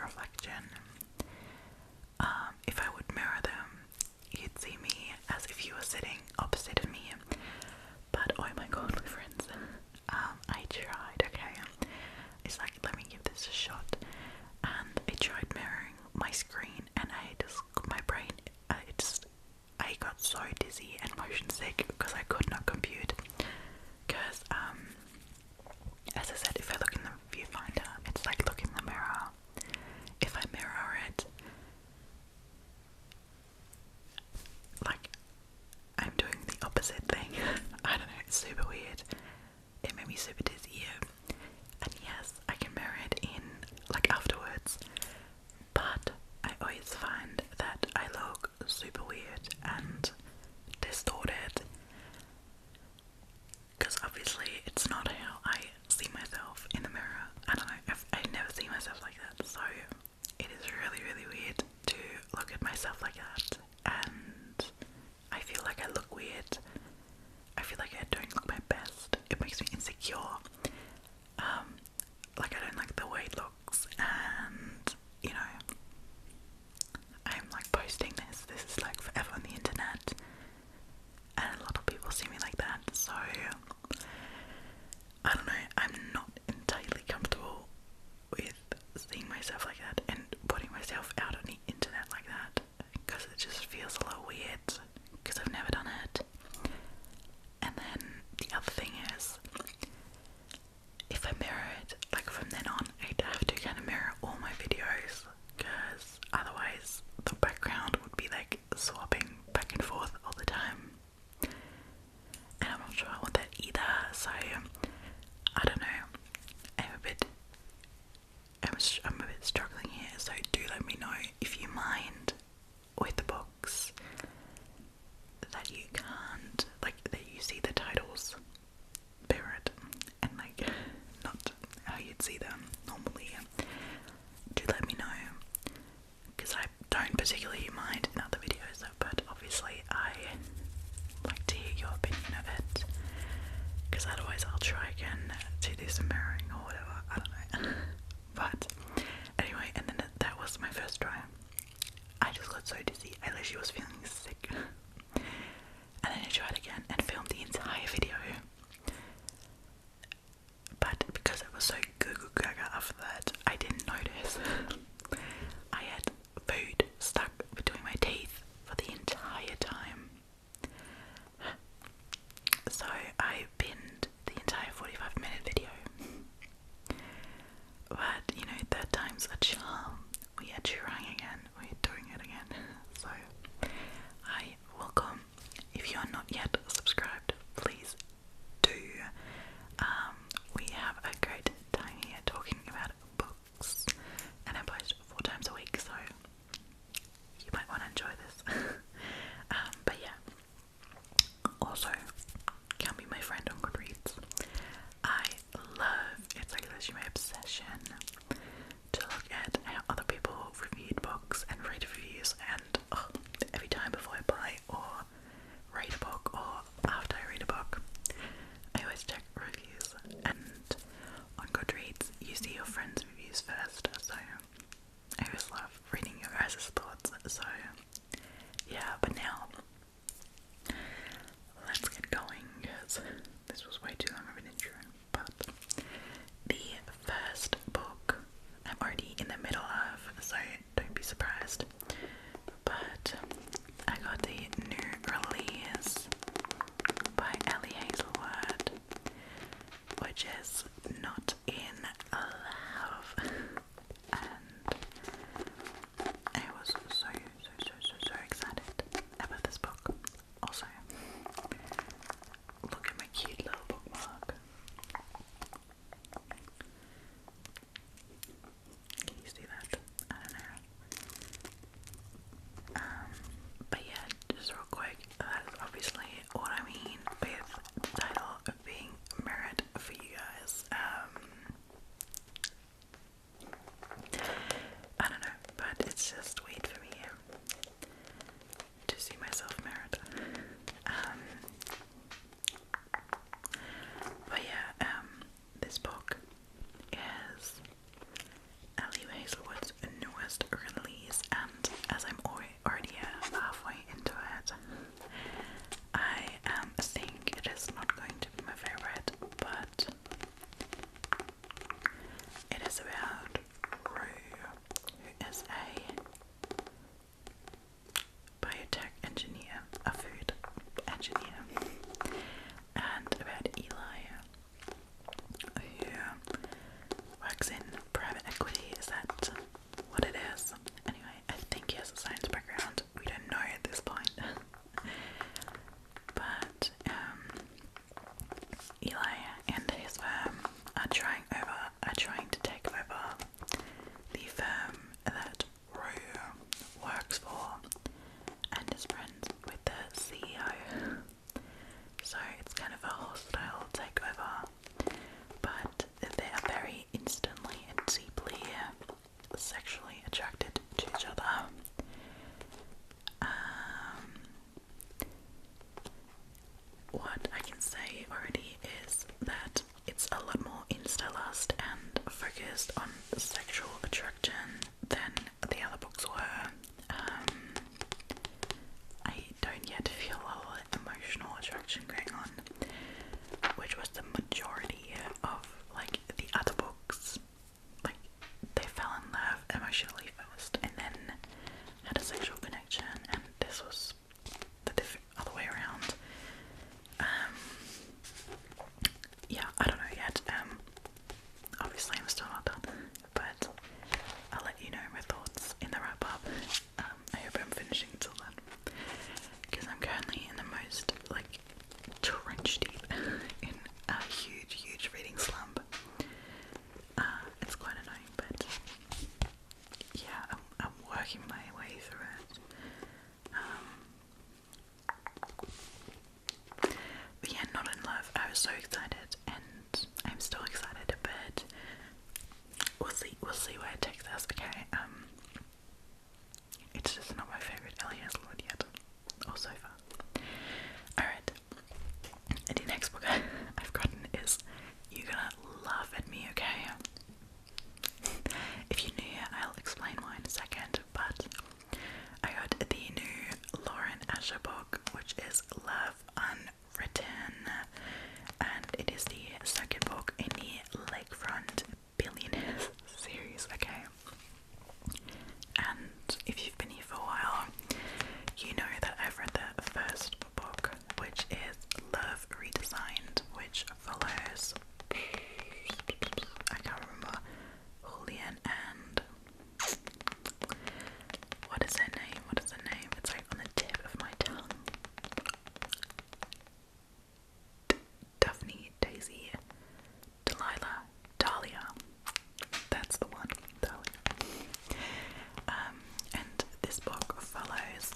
reflection. If I would mirror them, you'd see me as if you were sitting opposite of me. But oh my god, my friends, I tried, okay? It's like, let me give this a shot. And I tried mirroring my screen, and my brain, I got so dizzy and motion sick because I could not compute. Because, as I said, if I look in the viewfinder, it's like look in the mirror. If I mirror it, like, I'm doing the opposite thing. I don't know, it's super weird. It made me super dizzy. And yes, I can mirror it in, like, afterwards. But I always find that I look super weird and distorted. Because obviously it's not how I see myself in the mirror. I don't know, I never see myself like that. So it is really, really weird to look at myself like that. And I feel like I look weird. I feel like I don't look my best. It makes me insecure. Like I don't like the way it looks, and you know, I'm like posting this is like forever on the internet, and a lot of people see me like that, so I don't know, I'm not entirely comfortable with seeing myself like that and putting myself out on the internet like that, because it just feels a little weird, because I've never done it. And then the other thing is, if I mirror it, like from then on, I'd have to kind of mirror all my videos, because otherwise the background would be like swapping back and forth all the time, and I'm not sure I want that either. So I don't know, I'm a bit struggling here, so do let me know if you mind with the books, attracted to each other. What I can say already is that it's a lot more insta-lust and focused on sexual attraction than the other books were. I don't yet feel a lot of emotional attraction going on, which was the majority of like the other books. Like they fell in love emotionally first and then had a sexual connection, and this was the other way around. Yeah, I don't know yet. Obviously I'm still not done, but I'll let you know my thoughts in the wrap up. I hope I'm finishing till then, because I'm currently in the most like trench deep in a huge reading slump. It's quite annoying, but yeah, I'm working my way through it. But yeah, Not in Love, I was so excited, and I'm still excited, but we'll see where it takes us. Okay, it's just not my favourite Hazelwood yet, or so far. Alright, the next book I've gotten is You're Gonna Laugh at Me, okay? If you're new here, I'll explain why in a second, but I got the new Lauren Asher book, which is Love Unwritten, and it is the second book in the Lakefront Billionaires series, okay? And if you've been here for a while, you know that I've read the first book, which is Love Redesigned, which follows, I can't remember, Julian and, what is her name? It's like on the tip of my tongue. Daphne, Daisy, Delilah, Dahlia. That's the one, Dahlia. And this book follows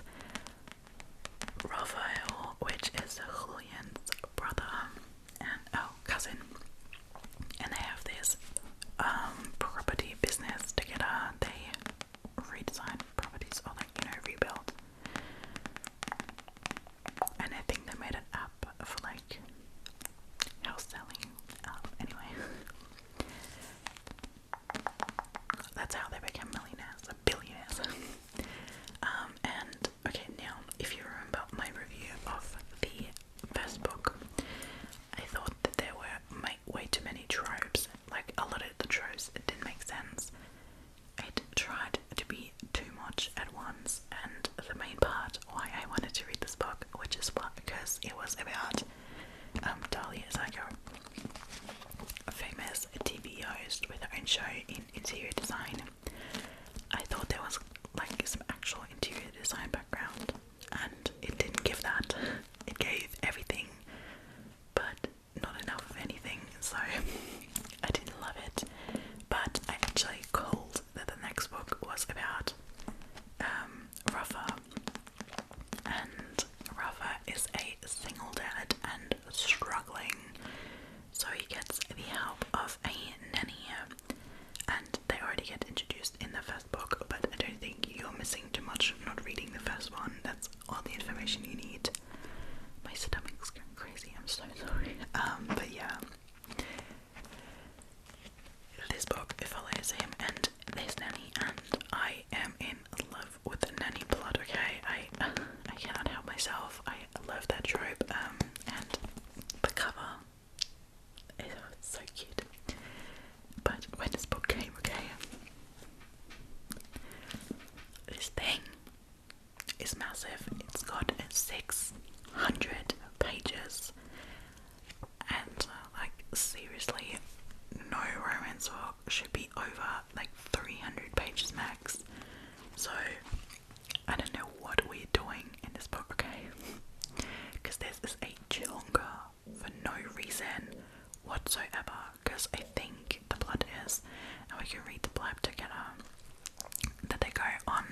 Raphael, which is Julian's brother and cousin, and they have this property business together. They redesign properties, or like, rebuild, and I think they made an app for like house selling. Anyway, that's how they became billionaires. And okay, now if you remember my review of the first book, I thought that there were way too many tropes. Like a lot of the tropes, it didn't make sense. It tried to be too much at once, and the main part why I wanted to read this book, which is because it was about Dahlia is like a famous TV host with her own show in interior design. I thought there was like some actual interior design background, and it didn't give that. It gave everything, but not enough of anything, so I didn't love it. But I actually called that the next book was about Rafa, and Rafa is a single dad and struggling, so he gets the help of a nanny, and they already get introduced in the first book, but I don't think you're missing too much not reading the first one. That's all the information you need. My stomach's going crazy, I'm so sorry. But yeah, this book follows him and his nanny, and I am in love with the nanny plot, okay? I cannot help myself. I love that trope, and the cover is so cute. But when this book came, okay, this thing is massive. It's got 600 pages, and like seriously, no romance book should be over like 300 pages max. So I don't know what we're doing in this book, okay? Because this is a chonga for no reason whatsoever. Because I think the plot is, and we can read the blurb together, that they go on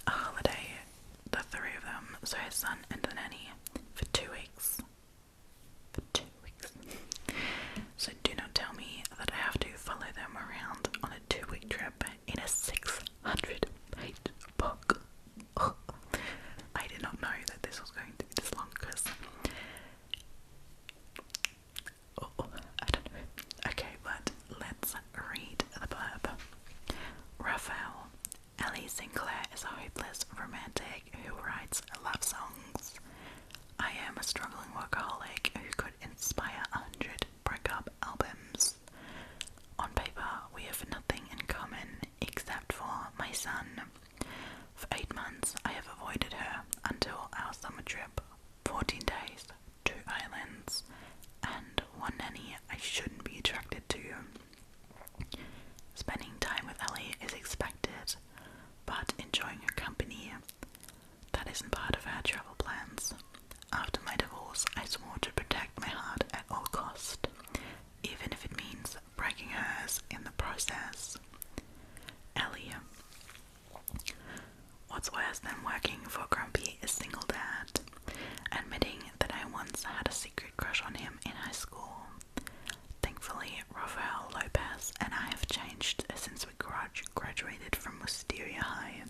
a holiday, the three of them, so his son and the nanny, for 2 weeks. For 2 weeks. So do not tell me that I have to follow them around on a 2-week trip in a Sinclair is a hopeless romantic who writes love songs. I am a struggling workaholic who could inspire 100 breakup albums. On paper, we have nothing in common except for my son. For 8 months, I have avoided her until our summer trip, 14 days, 2 islands, and one nanny I shouldn't be attracted to. Spending time with Ellie is expected, but enjoying her company, that isn't part of our travel plans. After my divorce, I swore to protect my heart at all costs, even if it means breaking hers in the process. Ellie. What's worse than working for a grumpy single dad? Admitting that I once had a secret crush on him in high school. Thankfully, Rafael Lopez and I have changed since we graduated from Wisteria High.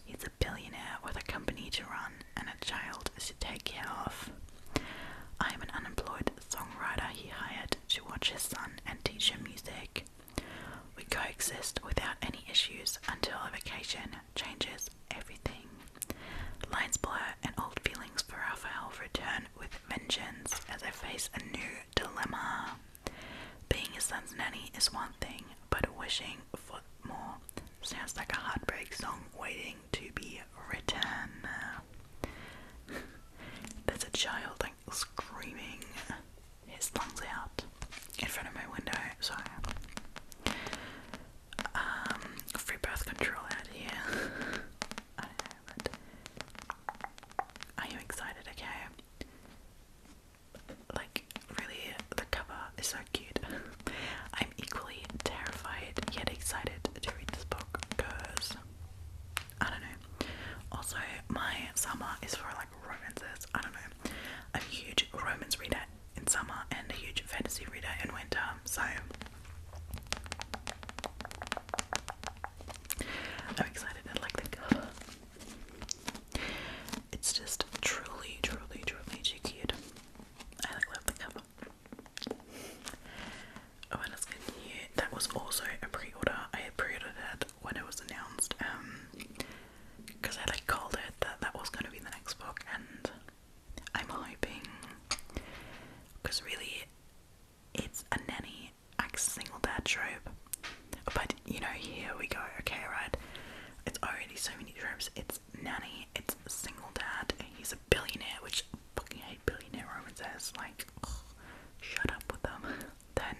He's a billionaire with a company to run and a child to take care of. I am an unemployed songwriter he hired to watch his son and teach him music. We coexist without any issues until a vacation changes everything. Lines blur and old feelings for Raphael return with vengeance as I face a new dilemma. Being his son's nanny is one thing, but wishing for more sounds like a heartbreak song waiting to be written. There's a child like screaming his lungs out in front of my window, so free birth control out here. I don't know, but I am excited, okay? Like, really, the cover is so cute. I'm equally terrified yet excited to read this book because, I don't know. Also, my summer is for like romances. I don't know. I'm a huge romance reader in summer and a huge fantasy reader in winter, so I'm excited. I like the cover. It's just truly too cute. I love the cover. Oh, and let's continue. That was also a pre-order. I had pre-ordered it when it was announced, because I like called it that was going to be the next book, and I'm hoping, because really, it's a nanny single dad trope. But you know, here we go. Okay, right? It's already so many tropes. It's nanny. It's single dad. He's a billionaire, which I fucking hate billionaire romances. Like, ugh, shut up with them. Then,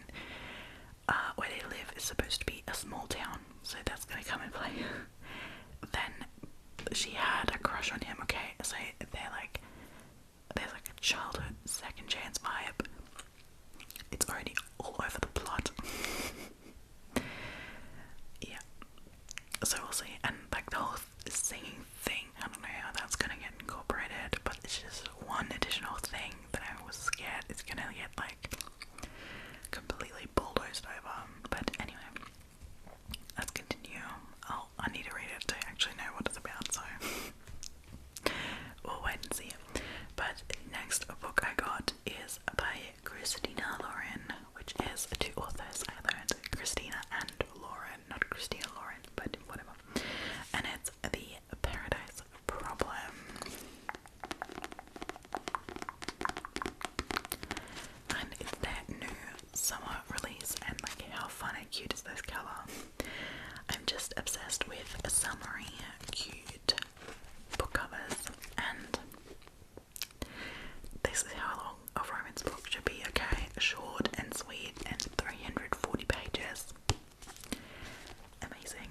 where they live is supposed to be a small town, so that's gonna come in play. Then she had a crush on him. Okay, so there's like a childhood second chance vibe. It's already all over the plot. Yeah. So we'll see. And like the whole singing thing, I don't know how that's gonna get incorporated, but it's just one additional thing that I was scared it's gonna get like completely bulldozed over. But anyway, let's continue. I need to read it to actually know what it's about, so we'll wait and see. But next book I got is by Christina Lauren, which is 2 authors I learned, Christina and Lauren, not Christina Lauren, but whatever. And it's The Paradise Problem. And it's their new summer release, and like how fun and cute is this cover. I'm just obsessed with summery, cute book covers, and this is how long a romance book should be, okay? Short and sweet and 340 pages. Amazing.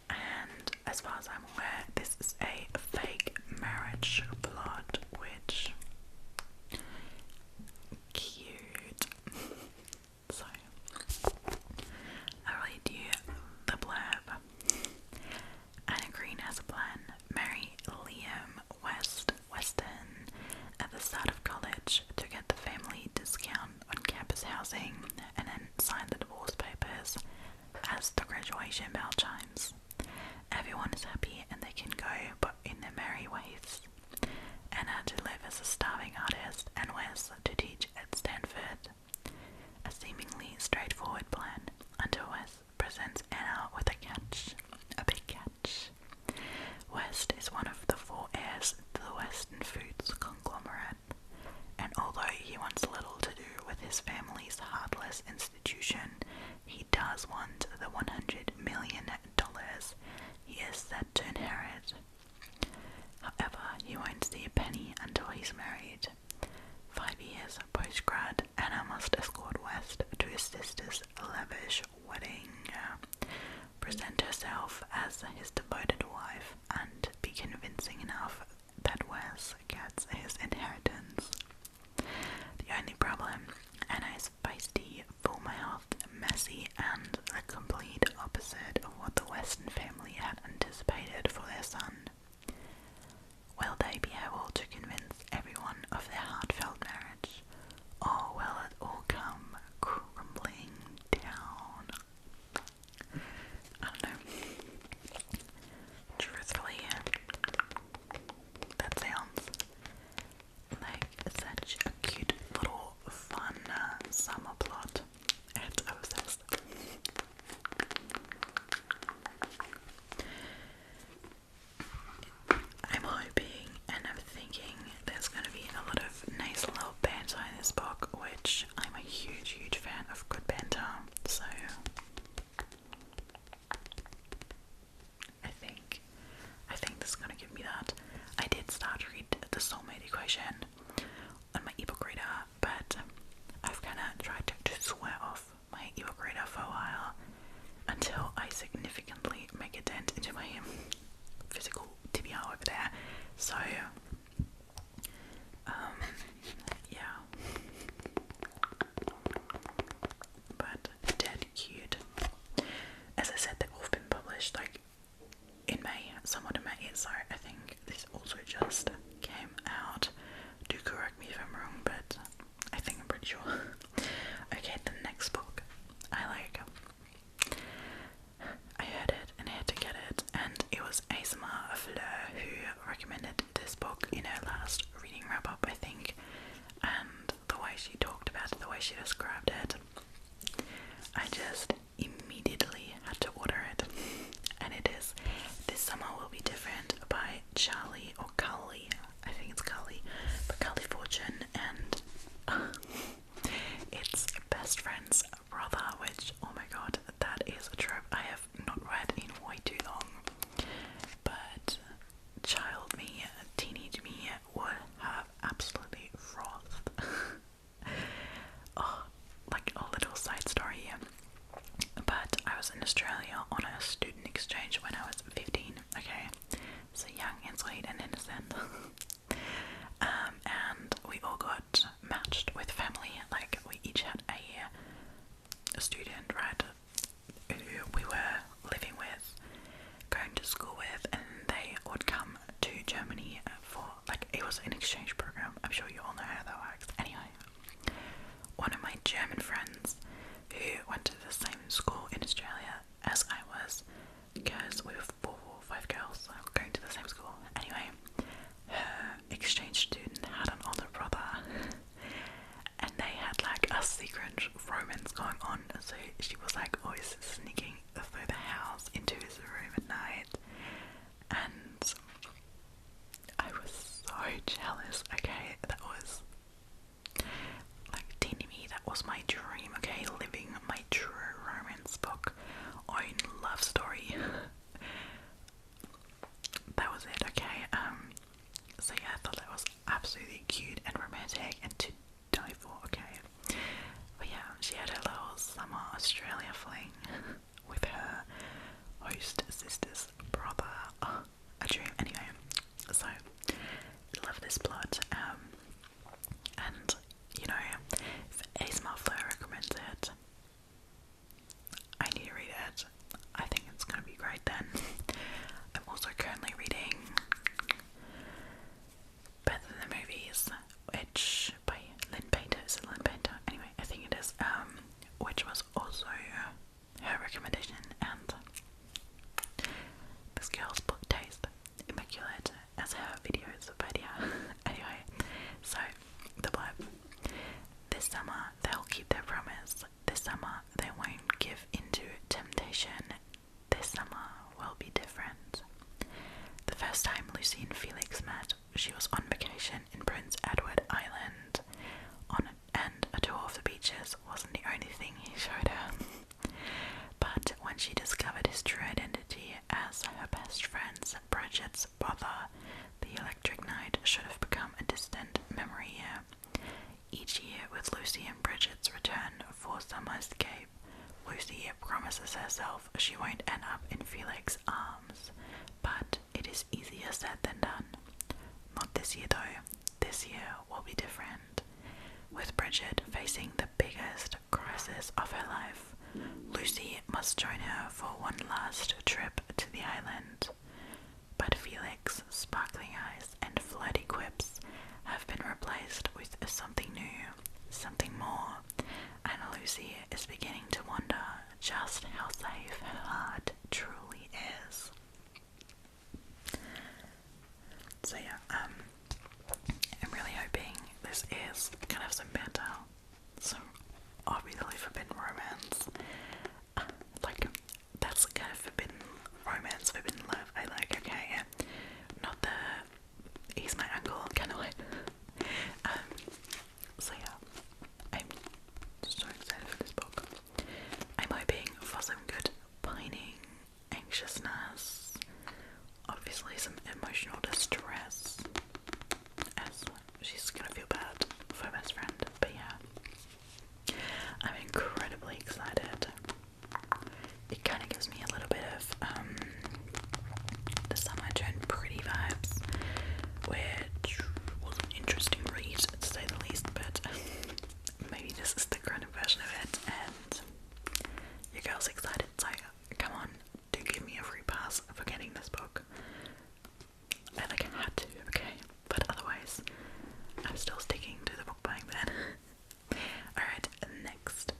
And as far as I'm aware, this is a fake marriage plot, which cute. So I read you the blurb. Anna Green has a plan. Marry Liam Weston at the start of college to get the family discount on campus housing, and then sign the divorce papers as the graduation bell chimes. Everyone is happy and they can go, but in their merry ways. Anna to live as a starving artist, and Wes to teach at Stanford. undergrad, Anna must escort West to his sister's lavish wedding, present herself as his devoted wife, and be convincing enough that Wes gets his inheritance. The only problem, Anna is feisty, full-mouthed, messy, and the complete opposite of what the Weston family had anticipated for their son. Will they be able to convince everyone of their heartfelt marriage, or will it all come crumbling down? I don't know. Truthfully, that sounds like such a cute little fun summer plot. It's obsessed. I'm hoping and I'm thinking there's going to be a lot of nice little banter in this book, which I'm a huge fan of good banter, so I think this is going to give me that. I did start to read the Soulmate Equation on my ebook reader, but I've kind of tried to swear off my ebook reader for a while until I significantly make a dent into my physical TBR over there. So, yeah. But dead cute. As I said, they've all been published like in May, somewhat in May, so I think this also just came out. Do correct me if I'm wrong, but I think I'm pretty sure. Okay, the next book I heard it and I had to get it, and it was ASMR Fleur who recommended this book in her last reading wrap up, I think, and the way she talked about it, the way she described it, I just immediately had to order it, and it is This Summer Will Be Different by Charlie or Carley, I think it's Carley, but Carley Fortune, and it's best friend's brother, which, oh my god, that is a trope I have not read in way too long, but child me, teenage me would have absolutely frothed. Oh, like a little side story, but I was in Australia on a student exchange when I was 15, okay, so young and sweet and innocent, and we all got matched with family, like we each had a student, right, who we were living with, going to school with, and they would come to Germany for, like, it was an exchange program. I'm sure you all know how that works. Anyway, one of my German friends who went to the same school in Australia as I was, because we were 4 or 5 girls going to the same school. Anyway, her exchange student had an older brother, and they had like a secret romance going on, so she was like always sneaking through the house into his room at night, and I was so jealous. Okay, that was like teeny me, that was my dream, okay, living my true romance book or love story. That was it, okay. So yeah, I thought that was absolutely cute and romantic and to die for, okay. But yeah, she had her little summer Australia fling with her host sister's brother. Oh, a dream. Anyway, so love this plot. And you know, if ASMR Fleur recommends it, I need to read it. I think it's gonna be great then. I'm also currently reading Better Than the Movies, which by Lynn Painter. Is it Lynn Painter? Anyway, I think it is. Which was also her recommendation, and this girl's book taste immaculate as her videos, but yeah. Anyway, so the blurb. This summer they'll keep their promise. This summer they won't give into temptation. This summer will be different. The first time Lucy and Felix met, she was on vacation in Prince Edward Island, and a tour of the beaches wasn't the only thing he showed her. But when she discovered his true identity as her best friend's Bridget's brother, the electric night should have become a distant memory. Each year with Lucy Lucy and Bridget's return for summer escape, Lucy promises herself she won't end up in Felix's arms, but it is easier said than done. Not this year though. This year will be different. With Bridget facing the biggest crisis of her life, Lucy must join her for one last trip to the island. But Felix's sparkling eyes and flirty quips have been replaced with something new, something more, and Lucy is beginning to wonder just how safe her heart truly is. So yeah, I'm really hoping this is gonna have some banter, some obviously forbidden romance. Like, that's the kind of forbidden romance, forbidden love I like, okay? Not the he's my uncle kind of way. So yeah, I'm so excited for this book. I'm hoping for some good pining, anxiousness, obviously some emotional distress, as she's gonna feel bad for her best friend, but yeah, I'm incredibly excited. It kind of gives me a little bit of the summer turned pretty vibes, which was an interesting read to say the least, but maybe this is the kind of version of it, and your girl's excited, so come on, do give me a free pass for getting this book. I had to, okay, but otherwise I'm still sticking to the book buying then. Alright, next,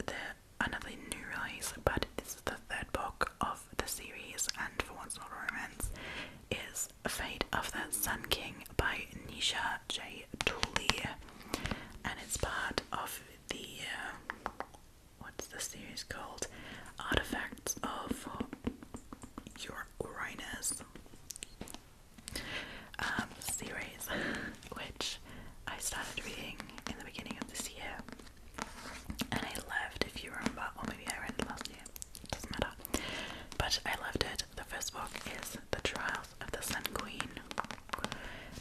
another new release, but this is the third book of the series, and for once not a romance, is Fate of the Sun King by Nisha J. Tuli, and it's part of the, what's the series called? Artifacts of Uranus series, which I started reading in the beginning of this year, and I loved, if you remember, or maybe I read it last year, it doesn't matter, but I loved it. The first book is The Trials of the Sun Queen,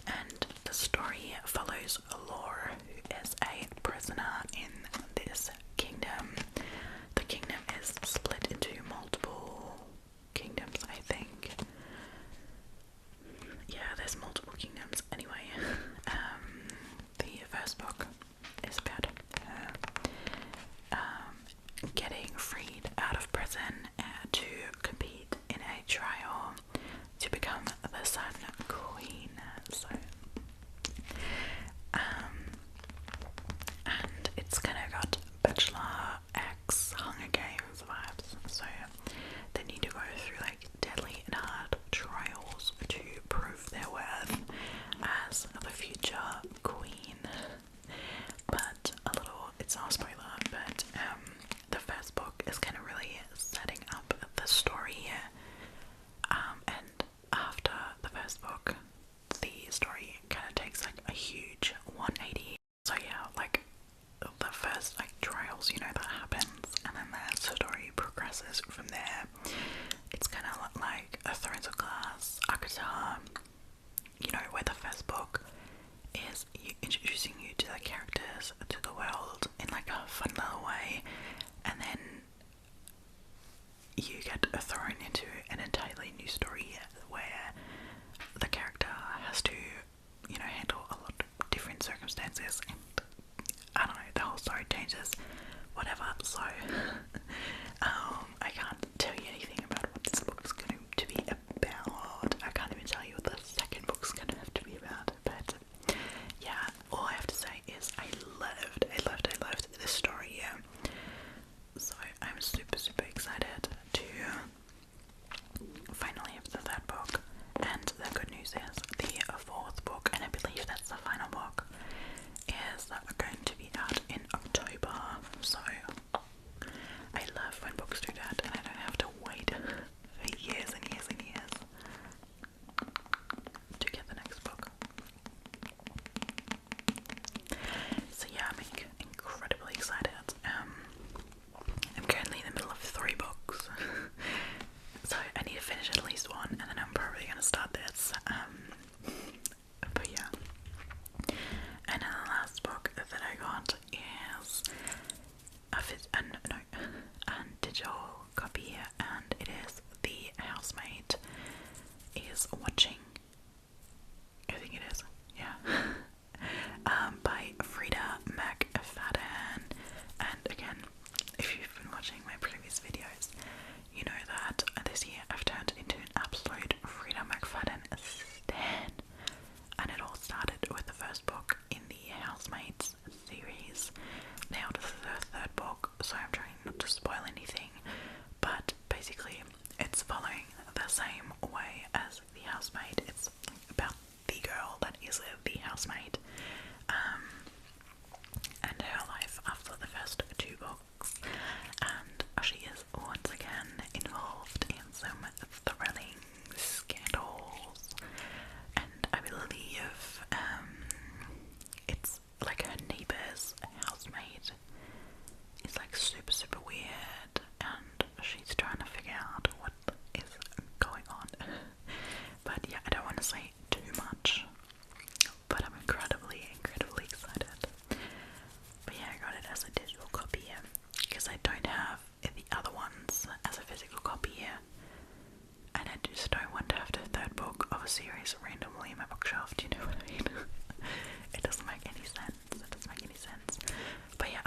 and the story follows Laura, who is a prisoner in this kingdom. The kingdom is split into multiple kingdoms, I think. Yeah, there's multiple kingdoms. Anyway, the first book is about her getting freed out of prison to compete in a trial to become the Sun Queen. So, and it's kind of got Bachelor X Hunger Games vibes. So they need to go through like deadly and hard trials to prove their worth as the future queen. But it's not a spoiler, but the first book is kind of really setting up the story, and after the first book, the story kind of takes like a huge 180. So yeah, like the first like trials, that happens, and then the story progresses from there. It's kind of like a Thrones of Glass, Akatar, where the first book is introducing you to the characters, to the world in like a fun little way, and then you get thrown into an entirely new story where the character has to, handle a lot of different circumstances, and I don't know, the whole story changes, whatever. So I can't tell you anything about what this book is going to be about. I can't even tell you what the second book's going to have to be about, but yeah, all I have to say is I loved this story, so I'm super excited to finally have the third book. And the good news is the fourth book, and I believe that's the final book, is going to be out in October, so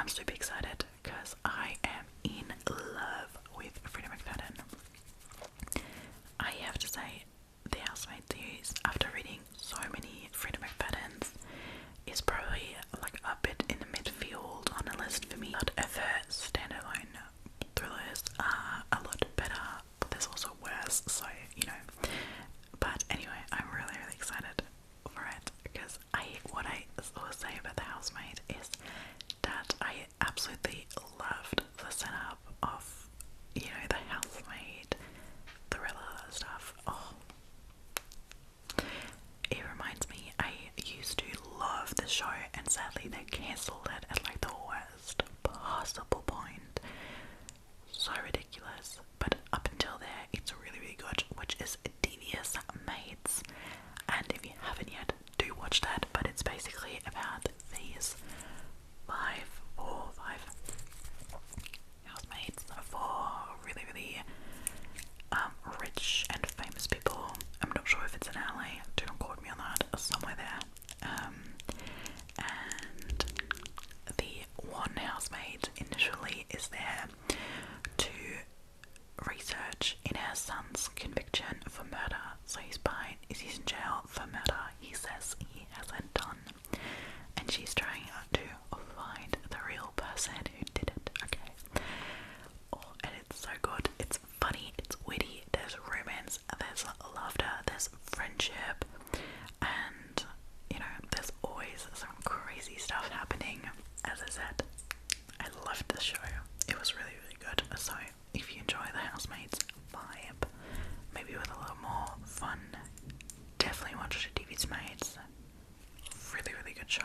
super excited because I am in love with Freida McFadden. I have to say, the Housemaid series, after reading so many Freida McFaddens, is probably like a bit in the midfield on the list for me. But other standalone thrillers are a lot better, but there's also worse, so you know. But anyway, I'm really excited for it because what I will say about the Housemaid is that I absolutely loved the setup of, you know, the Housemaid thriller stuff. Oh, it reminds me, I used to love the show and sadly they cancelled it at like the worst possible point. So ridiculous. But up until there, it's really good, which is Devious Maids. And if you haven't yet, do watch that. But it's basically about these five housemaids for really rich and famous people. I'm not sure if it's in LA, do not quote me on that, somewhere there. And the one housemaid initially is there to research in her son's conviction for murder. So he's in jail for murder he says he hasn't done, and she's trying to find the real person who did it. Okay. Oh, and it's so good. It's funny, it's witty, there's romance, there's laughter, there's friendship, and you know, there's always some crazy stuff happening. As I said, I loved the show. It was really good. So if you enjoy the Housemaid's vibe, maybe with a little more fun, definitely watch Devious Maids. Really good show.